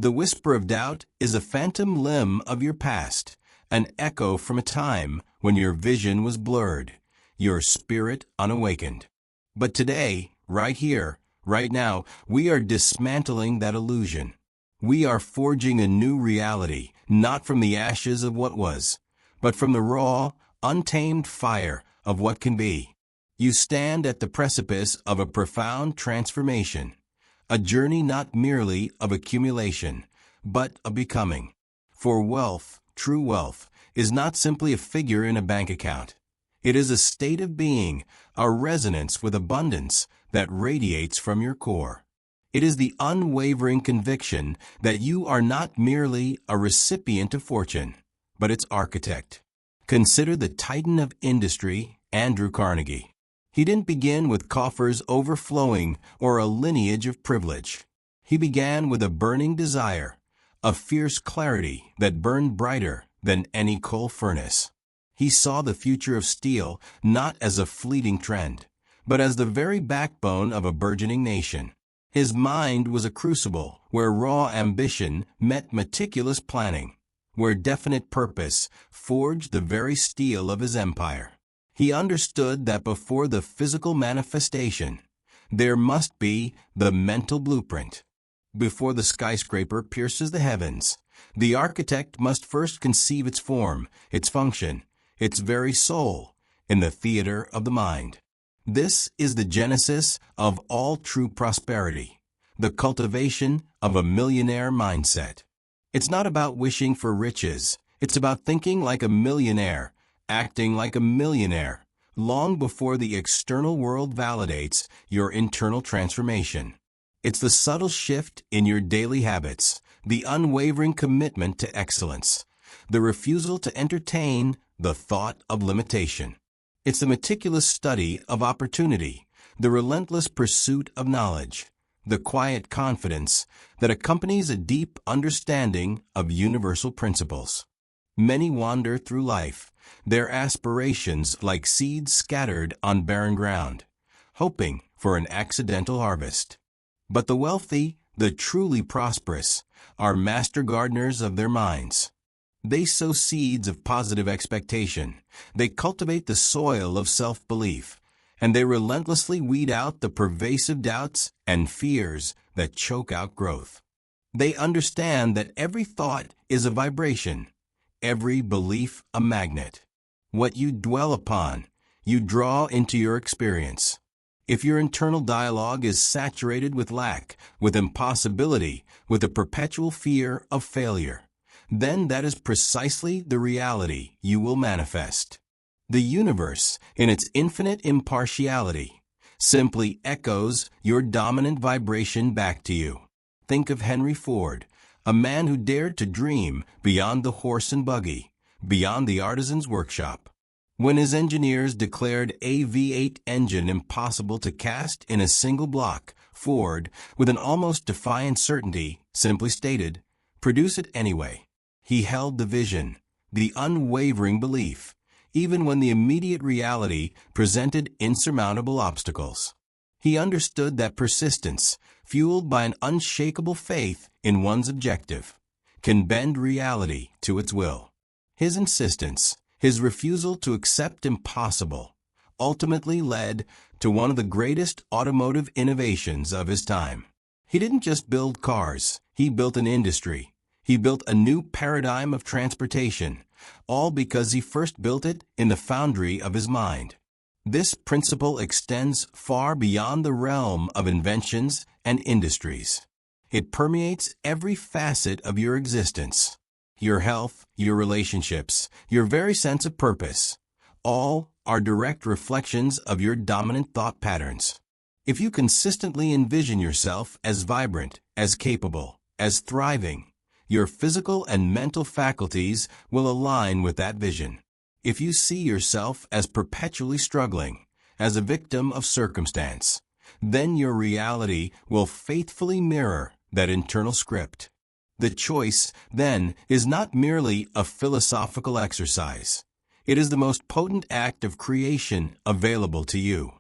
The whisper of doubt is a phantom limb of your past, an echo from a time when your vision was blurred, your spirit unawakened. But today, right here, right now, we are dismantling that illusion. We are forging a new reality, not from the ashes of what was, but from the raw, untamed fire of what can be. You stand at the precipice of a profound transformation, a journey not merely of accumulation, but of becoming. For wealth, true wealth, is not simply a figure in a bank account. It is a state of being, a resonance with abundance that radiates from your core. It is the unwavering conviction that you are not merely a recipient of fortune, but its architect. Consider the titan of industry, Andrew Carnegie. He didn't begin with coffers overflowing or a lineage of privilege. He began with a burning desire, a fierce clarity that burned brighter than any coal furnace. He saw the future of steel not as a fleeting trend, but as the very backbone of a burgeoning nation. His mind was a crucible where raw ambition met meticulous planning, where definite purpose forged the very steel of his empire. He understood that before the physical manifestation, there must be the mental blueprint. Before the skyscraper pierces the heavens, the architect must first conceive its form, its function, its very soul, in the theater of the mind. This is the genesis of all true prosperity, the cultivation of a millionaire mindset. It's not about wishing for riches, it's about thinking like a millionaire, acting like a millionaire, long before the external world validates your internal transformation. It's the subtle shift in your daily habits, the unwavering commitment to excellence, the refusal to entertain the thought of limitation. It's the meticulous study of opportunity, the relentless pursuit of knowledge, the quiet confidence that accompanies a deep understanding of universal principles. Many wander through life, their aspirations like seeds scattered on barren ground, hoping for an accidental harvest. But the wealthy, the truly prosperous, are master gardeners of their minds. They sow seeds of positive expectation, they cultivate the soil of self-belief, and they relentlessly weed out the pervasive doubts and fears that choke out growth. They understand that every thought is a vibration, every belief a magnet. What you dwell upon, you draw into your experience. If your internal dialogue is saturated with lack, with impossibility, with a perpetual fear of failure, then that is precisely the reality you will manifest. The universe, in its infinite impartiality, simply echoes your dominant vibration back to you. Think of Henry Ford, a man who dared to dream beyond the horse and buggy, beyond the artisan's workshop. When his engineers declared a V8 engine impossible to cast in a single block, Ford, with an almost defiant certainty, simply stated, "Produce it anyway." He held the vision, the unwavering belief, even when the immediate reality presented insurmountable obstacles. He understood that persistence, fueled by an unshakable faith in one's objective, can bend reality to its will. His insistence, his refusal to accept impossible, ultimately led to one of the greatest automotive innovations of his time. He didn't just build cars, he built an industry. He built a new paradigm of transportation, all because he first built it in the foundry of his mind. This principle extends far beyond the realm of inventions and industries. It permeates every facet of your existence. Your health, your relationships, your very sense of purpose, all are direct reflections of your dominant thought patterns. If you consistently envision yourself as vibrant, as capable, as thriving, your physical and mental faculties will align with that vision. If you see yourself as perpetually struggling, as a victim of circumstance, then your reality will faithfully mirror that internal script. The choice, then, is not merely a philosophical exercise. It is the most potent act of creation available to you.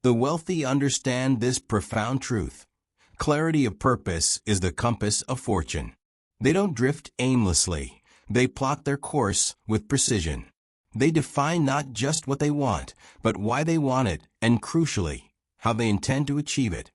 The wealthy understand this profound truth. Clarity of purpose is the compass of fortune. They don't drift aimlessly. They plot their course with precision. They define not just what they want, but why they want it, and crucially, how they intend to achieve it.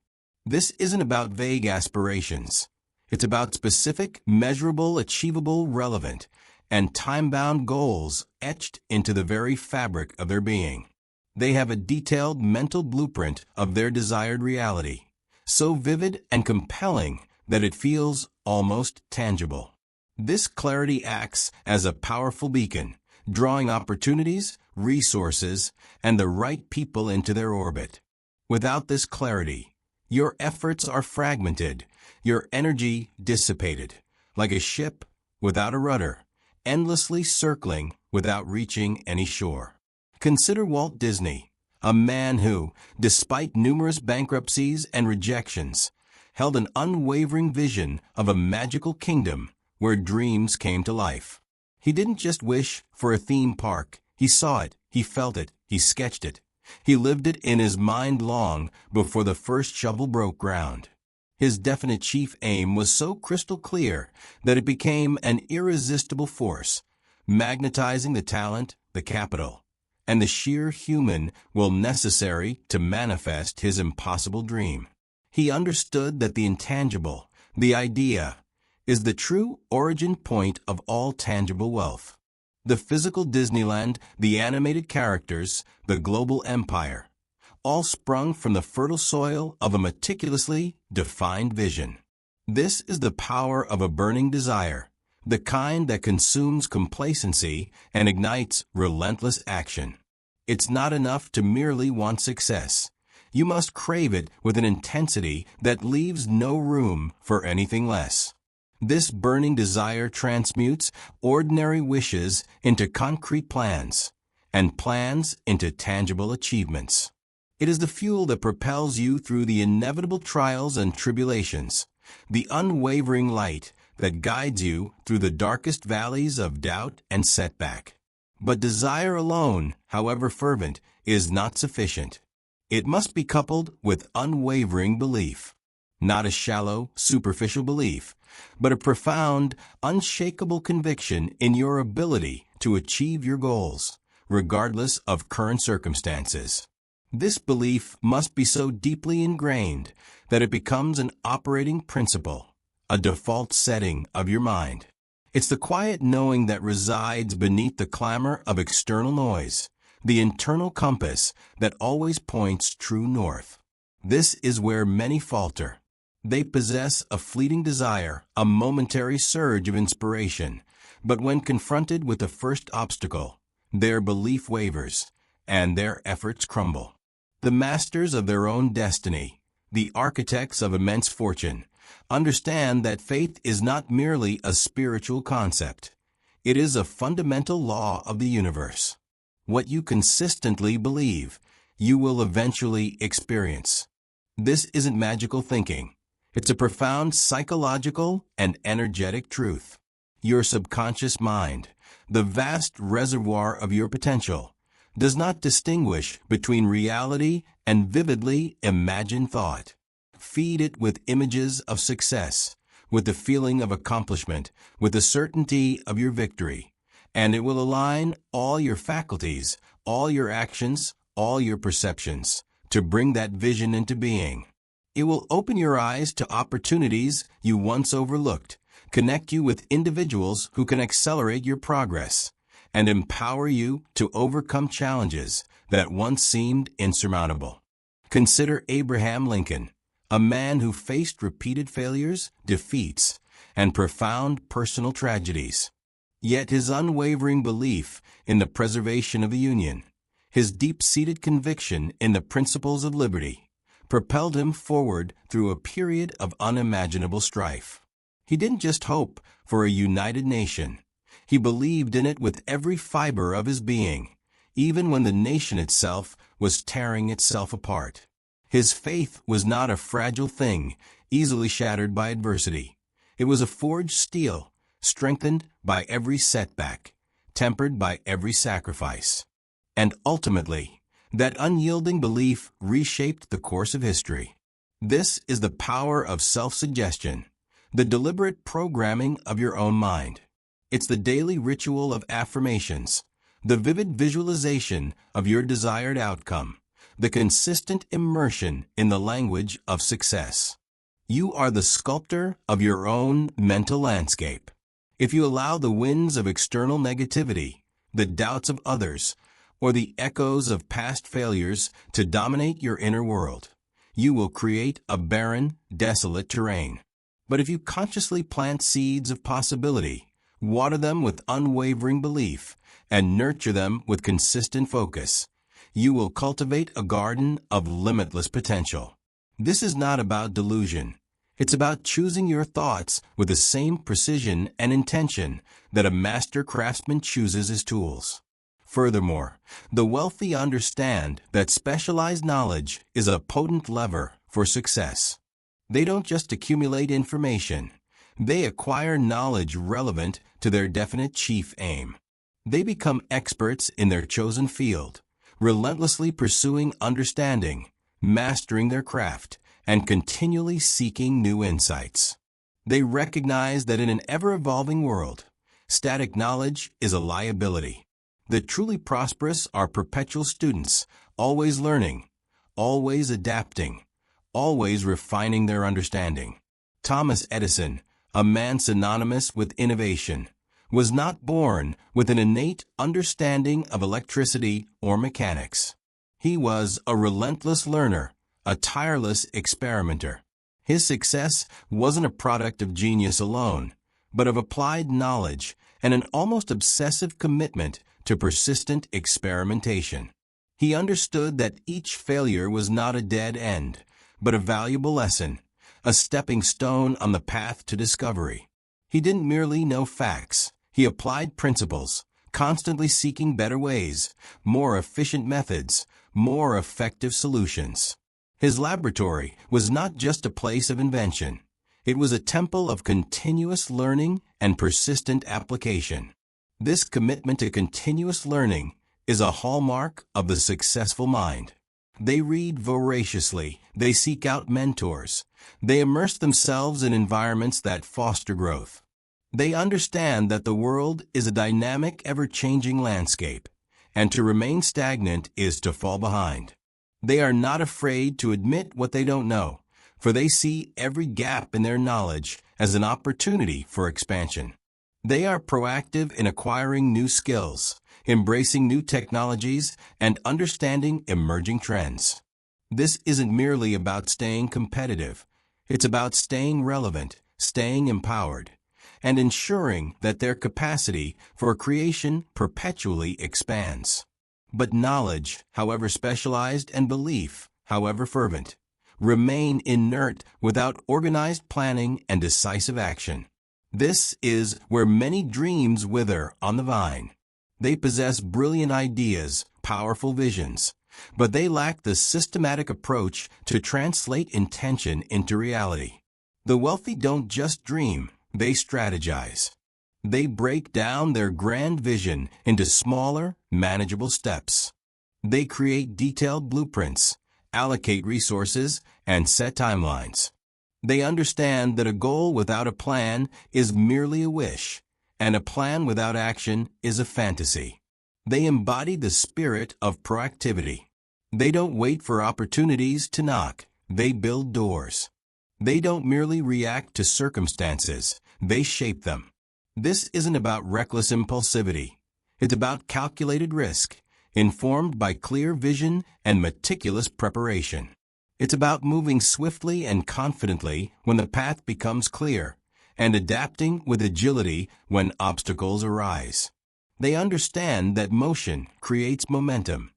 This isn't about vague aspirations. It's about specific, measurable, achievable, relevant, and time-bound goals etched into the very fabric of their being. They have a detailed mental blueprint of their desired reality, so vivid and compelling that it feels almost tangible. This clarity acts as a powerful beacon, drawing opportunities, resources, and the right people into their orbit. Without this clarity, your efforts are fragmented, your energy dissipated, like a ship without a rudder, endlessly circling without reaching any shore. Consider Walt Disney, a man who, despite numerous bankruptcies and rejections, held an unwavering vision of a magical kingdom where dreams came to life. He didn't just wish for a theme park. He saw it, he felt it, he sketched it. He lived it in his mind long before the first shovel broke ground. His definite chief aim was so crystal clear that it became an irresistible force, magnetizing the talent, the capital, and the sheer human will necessary to manifest his impossible dream. He understood that the intangible, the idea, is the true origin point of all tangible wealth. The physical Disneyland, the animated characters, the global empire, all sprung from the fertile soil of a meticulously defined vision. This is the power of a burning desire, the kind that consumes complacency and ignites relentless action. It's not enough to merely want success. You must crave it with an intensity that leaves no room for anything less. This burning desire transmutes ordinary wishes into concrete plans, and plans into tangible achievements. It is the fuel that propels you through the inevitable trials and tribulations, the unwavering light that guides you through the darkest valleys of doubt and setback. But desire alone, however fervent, is not sufficient. It must be coupled with unwavering belief. Not a shallow, superficial belief, but a profound, unshakable conviction in your ability to achieve your goals, regardless of current circumstances. This belief must be so deeply ingrained that it becomes an operating principle, a default setting of your mind. It's the quiet knowing that resides beneath the clamor of external noise, the internal compass that always points true north. This is where many falter. They possess a fleeting desire, a momentary surge of inspiration, but when confronted with the first obstacle, their belief wavers, and their efforts crumble. The masters of their own destiny, the architects of immense fortune, understand that faith is not merely a spiritual concept. It is a fundamental law of the universe. What you consistently believe, you will eventually experience. This isn't magical thinking. It's a profound psychological and energetic truth. Your subconscious mind, the vast reservoir of your potential, does not distinguish between reality and vividly imagined thought. Feed it with images of success, with the feeling of accomplishment, with the certainty of your victory, and it will align all your faculties, all your actions, all your perceptions, to bring that vision into being. It will open your eyes to opportunities you once overlooked, connect you with individuals who can accelerate your progress, and empower you to overcome challenges that once seemed insurmountable. Consider Abraham Lincoln, a man who faced repeated failures, defeats, and profound personal tragedies. Yet his unwavering belief in the preservation of the Union, his deep-seated conviction in the principles of liberty, propelled him forward through a period of unimaginable strife. He didn't just hope for a united nation. He believed in it with every fiber of his being, even when the nation itself was tearing itself apart. His faith was not a fragile thing, easily shattered by adversity. It was a forged steel, strengthened by every setback, tempered by every sacrifice. And ultimately, that unyielding belief reshaped the course of history. This is the power of self-suggestion, the deliberate programming of your own mind. It's the daily ritual of affirmations, the vivid visualization of your desired outcome, the consistent immersion in the language of success. You are the sculptor of your own mental landscape. If you allow the winds of external negativity, the doubts of others, or the echoes of past failures to dominate your inner world, you will create a barren, desolate terrain. But if you consciously plant seeds of possibility, water them with unwavering belief, and nurture them with consistent focus, you will cultivate a garden of limitless potential. This is not about delusion. It's about choosing your thoughts with the same precision and intention that a master craftsman chooses his tools. Furthermore, the wealthy understand that specialized knowledge is a potent lever for success. They don't just accumulate information. They acquire knowledge relevant to their definite chief aim. They become experts in their chosen field, relentlessly pursuing understanding, mastering their craft, and continually seeking new insights. They recognize that in an ever-evolving world, static knowledge is a liability. The truly prosperous are perpetual students, always learning, always adapting, always refining their understanding. Thomas Edison, a man synonymous with innovation, was not born with an innate understanding of electricity or mechanics. He was a relentless learner, a tireless experimenter. His success wasn't a product of genius alone, but of applied knowledge and an almost obsessive commitment to persistent experimentation. He understood that each failure was not a dead end, but a valuable lesson, a stepping stone on the path to discovery. He didn't merely know facts. He applied principles, constantly seeking better ways, more efficient methods, more effective solutions. His laboratory was not just a place of invention. It was a temple of continuous learning and persistent application. This commitment to continuous learning is a hallmark of the successful mind. They read voraciously, they seek out mentors, they immerse themselves in environments that foster growth. They understand that the world is a dynamic, ever-changing landscape, and to remain stagnant is to fall behind. They are not afraid to admit what they don't know, for they see every gap in their knowledge as an opportunity for expansion. They are proactive in acquiring new skills, embracing new technologies, and understanding emerging trends. This isn't merely about staying competitive. It's about staying relevant, staying empowered, and ensuring that their capacity for creation perpetually expands. But knowledge, however specialized, and belief, however fervent, remain inert without organized planning and decisive action. This is where many dreams wither on the vine. They possess brilliant ideas, powerful visions, but they lack the systematic approach to translate intention into reality. The wealthy don't just dream, they strategize. They break down their grand vision into smaller, manageable steps. They create detailed blueprints, allocate resources, and set timelines. They understand that a goal without a plan is merely a wish, and a plan without action is a fantasy. They embody the spirit of proactivity. They don't wait for opportunities to knock, they build doors. They don't merely react to circumstances, they shape them. This isn't about reckless impulsivity. It's about calculated risk, informed by clear vision and meticulous preparation. It's about moving swiftly and confidently when the path becomes clear, and adapting with agility when obstacles arise. They understand that motion creates momentum,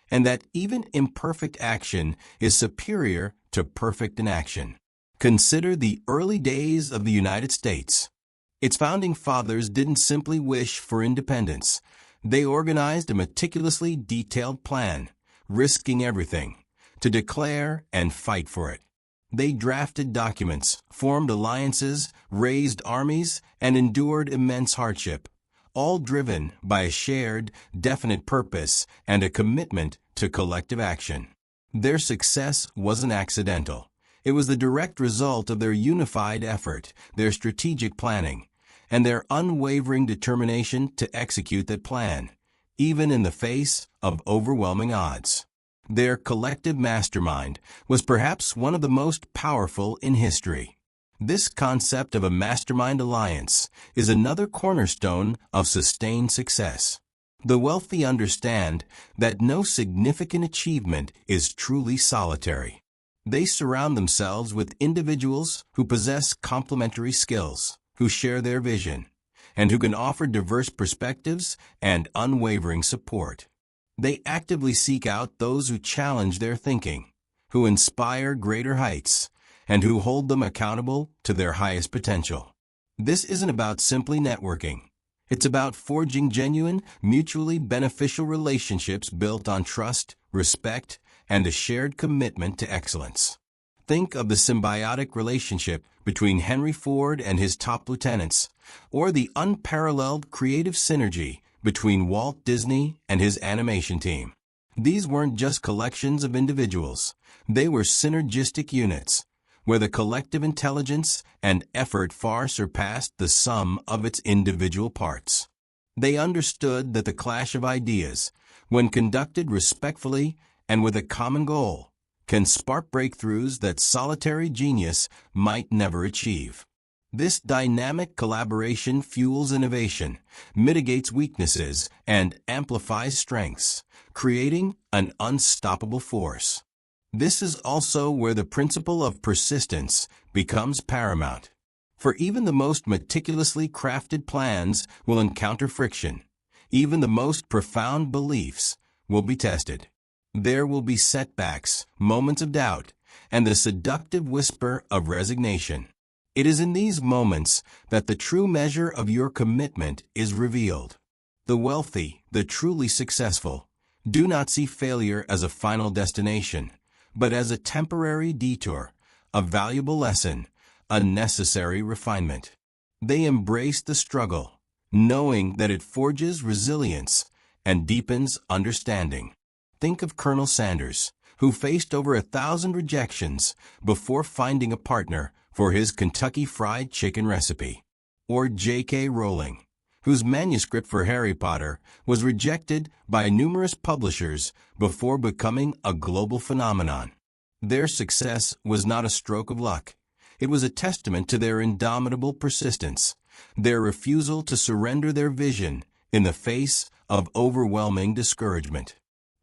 and that even imperfect action is superior to perfect inaction. Consider the early days of the United States. Its founding fathers didn't simply wish for independence. They organized a meticulously detailed plan, risking everything, to declare and fight for it. They drafted documents, formed alliances, raised armies, and endured immense hardship, all driven by a shared, definite purpose and a commitment to collective action. Their success wasn't accidental. It was the direct result of their unified effort, their strategic planning, and their unwavering determination to execute that plan, even in the face of overwhelming odds. Their collective mastermind was perhaps one of the most powerful in history. This concept of a mastermind alliance is another cornerstone of sustained success. The wealthy understand that no significant achievement is truly solitary. They surround themselves with individuals who possess complementary skills, who share their vision, and who can offer diverse perspectives and unwavering support. They actively seek out those who challenge their thinking, who inspire greater heights, and who hold them accountable to their highest potential. This isn't about simply networking. It's about forging genuine, mutually beneficial relationships built on trust, respect, and a shared commitment to excellence. Think of the symbiotic relationship between Henry Ford and his top lieutenants, or the unparalleled creative synergy between Walt Disney and his animation team. These weren't just collections of individuals. They were synergistic units, where the collective intelligence and effort far surpassed the sum of its individual parts. They understood that the clash of ideas, when conducted respectfully and with a common goal, can spark breakthroughs that solitary genius might never achieve. This dynamic collaboration fuels innovation, mitigates weaknesses, and amplifies strengths, creating an unstoppable force. This is also where the principle of persistence becomes paramount. For even the most meticulously crafted plans will encounter friction. Even the most profound beliefs will be tested. There will be setbacks, moments of doubt, and the seductive whisper of resignation. It is in these moments that the true measure of your commitment is revealed. The wealthy, the truly successful, do not see failure as a final destination, but as a temporary detour, a valuable lesson, a necessary refinement. They embrace the struggle, knowing that it forges resilience and deepens understanding. Think of Colonel Sanders, who faced over 1,000 rejections before finding a partner for his Kentucky Fried Chicken recipe. Or J.K. Rowling, whose manuscript for Harry Potter was rejected by numerous publishers before becoming a global phenomenon. Their success was not a stroke of luck. It was a testament to their indomitable persistence, their refusal to surrender their vision in the face of overwhelming discouragement.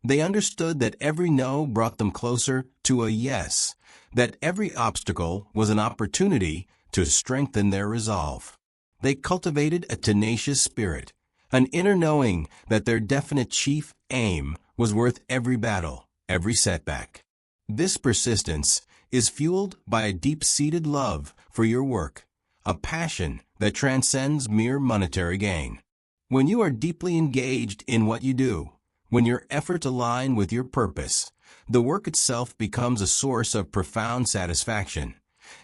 They understood that every no brought them closer to a yes, that every obstacle was an opportunity to strengthen their resolve. They cultivated a tenacious spirit, an inner knowing that their definite chief aim was worth every battle, every setback. This persistence is fueled by a deep-seated love for your work, a passion that transcends mere monetary gain. When you are deeply engaged in what you do, when your efforts align with your purpose, the work itself becomes a source of profound satisfaction,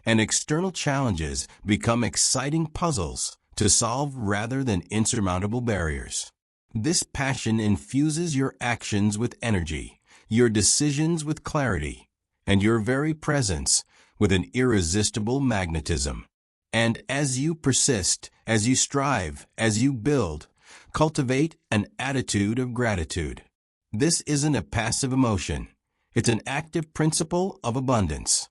and external challenges become exciting puzzles to solve rather than insurmountable barriers. This passion infuses your actions with energy, your decisions with clarity, and your very presence with an irresistible magnetism. And as you persist, as you strive, as you build, cultivate an attitude of gratitude. This isn't a passive emotion. It's an active principle of abundance.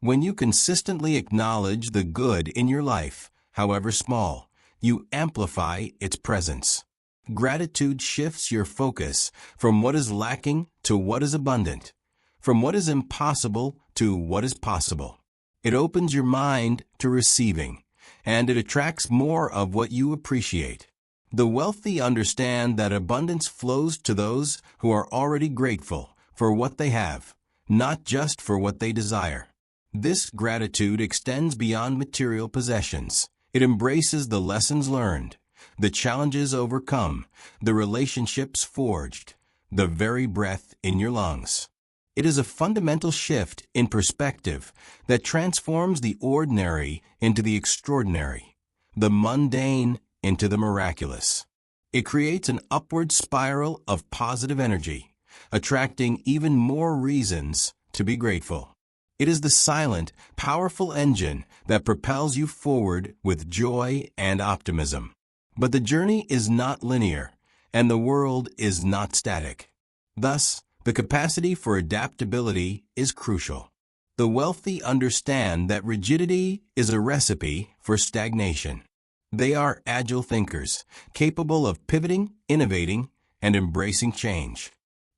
When you consistently acknowledge the good in your life, however small, you amplify its presence. Gratitude shifts your focus from what is lacking to what is abundant, from what is impossible to what is possible. It opens your mind to receiving, and it attracts more of what you appreciate. The wealthy understand that abundance flows to those who are already grateful for what they have, not just for what they desire. This gratitude extends beyond material possessions. It embraces the lessons learned, the challenges overcome, the relationships forged, the very breath in your lungs. It is a fundamental shift in perspective that transforms the ordinary into the extraordinary, the mundane into the miraculous. It creates an upward spiral of positive energy, attracting even more reasons to be grateful. It is the silent, powerful engine that propels you forward with joy and optimism. But the journey is not linear, and the world is not static. Thus, the capacity for adaptability is crucial. The wealthy understand that rigidity is a recipe for stagnation. They are agile thinkers, capable of pivoting, innovating, and embracing change.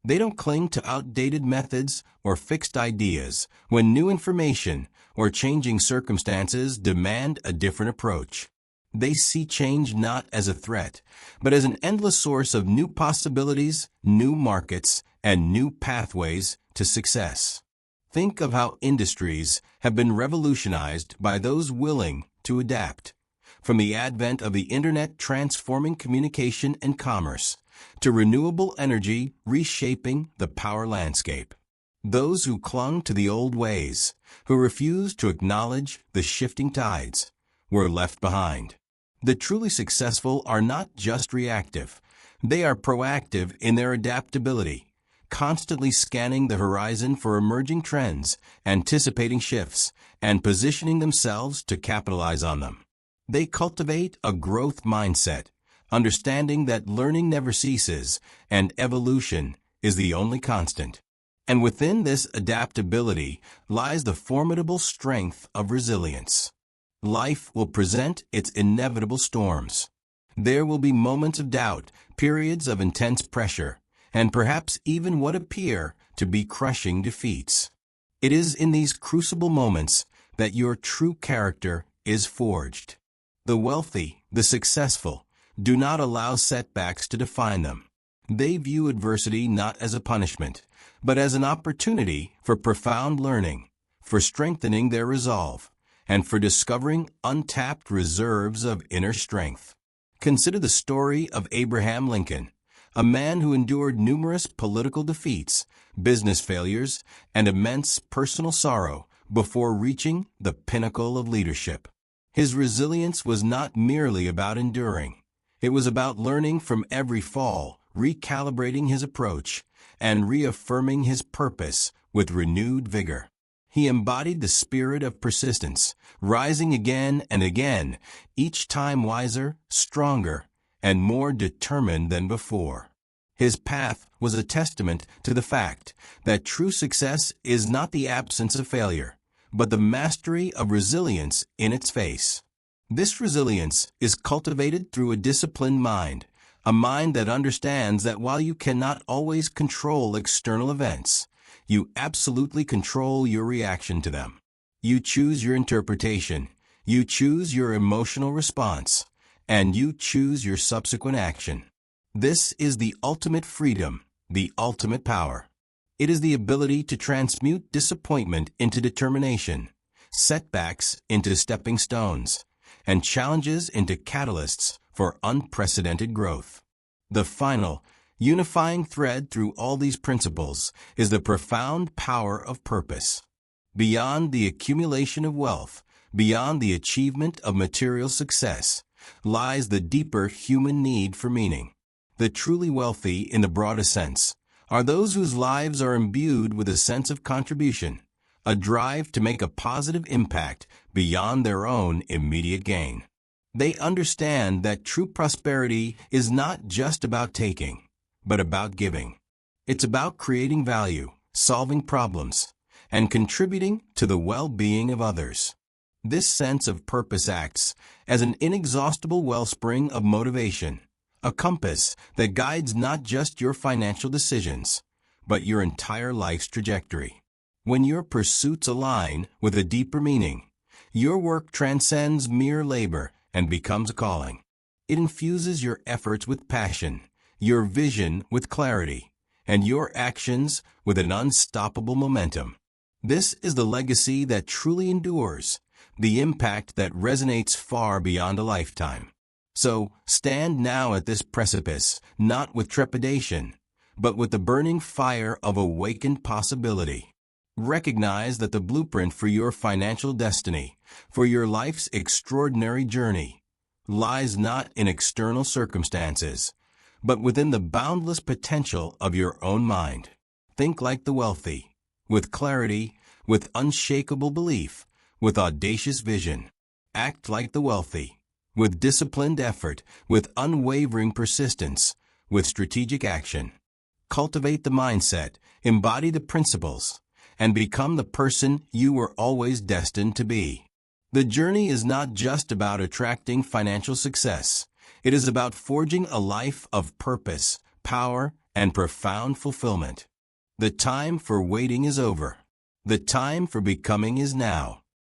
They don't cling to outdated methods or fixed ideas when new information or changing circumstances demand a different approach. They see change not as a threat, but as an endless source of new possibilities, new markets, and new pathways to success. Think of how industries have been revolutionized by those willing to adapt. From the advent of the Internet transforming communication and commerce, to renewable energy reshaping the power landscape. Those who clung to the old ways, who refused to acknowledge the shifting tides, were left behind. The truly successful are not just reactive. They are proactive in their adaptability, constantly scanning the horizon for emerging trends, anticipating shifts, and positioning themselves to capitalize on them. They cultivate a growth mindset, understanding that learning never ceases and evolution is the only constant. And within this adaptability lies the formidable strength of resilience. Life will present its inevitable storms. There will be moments of doubt, periods of intense pressure, and perhaps even what appear to be crushing defeats. It is in these crucible moments that your true character is forged. The wealthy, the successful, do not allow setbacks to define them. They view adversity not as a punishment, but as an opportunity for profound learning, for strengthening their resolve, and for discovering untapped reserves of inner strength. Consider the story of Abraham Lincoln, a man who endured numerous political defeats, business failures, and immense personal sorrow before reaching the pinnacle of leadership. His resilience was not merely about enduring. It was about learning from every fall, recalibrating his approach, and reaffirming his purpose with renewed vigor. He embodied the spirit of persistence, rising again and again, each time wiser, stronger, and more determined than before. His path was a testament to the fact that true success is not the absence of failure, but the mastery of resilience in its face. This resilience is cultivated through a disciplined mind, a mind that understands that while you cannot always control external events, you absolutely control your reaction to them. You choose your interpretation, you choose your emotional response, and you choose your subsequent action. This is the ultimate freedom, the ultimate power. It is the ability to transmute disappointment into determination, setbacks into stepping stones, and challenges into catalysts for unprecedented growth. The final, unifying thread through all these principles is the profound power of purpose. Beyond the accumulation of wealth, beyond the achievement of material success, lies the deeper human need for meaning. The truly wealthy, in the broadest sense, are those whose lives are imbued with a sense of contribution, a drive to make a positive impact beyond their own immediate gain. They understand that true prosperity is not just about taking, but about giving. It's about creating value, solving problems, and contributing to the well-being of others. This sense of purpose acts as an inexhaustible wellspring of motivation, a compass that guides not just your financial decisions, but your entire life's trajectory. When your pursuits align with a deeper meaning, your work transcends mere labor and becomes a calling. It infuses your efforts with passion, your vision with clarity, and your actions with an unstoppable momentum. This is the legacy that truly endures, the impact that resonates far beyond a lifetime. So, stand now at this precipice, not with trepidation, but with the burning fire of awakened possibility. Recognize that the blueprint for your financial destiny, for your life's extraordinary journey, lies not in external circumstances, but within the boundless potential of your own mind. Think like the wealthy, with clarity, with unshakable belief, with audacious vision. Act like the wealthy, with disciplined effort, with unwavering persistence, with strategic action. Cultivate the mindset, embody the principles, and become the person you were always destined to be. The journey is not just about attracting financial success. It is about forging a life of purpose, power, and profound fulfillment. The time for waiting is over. The time for becoming is now.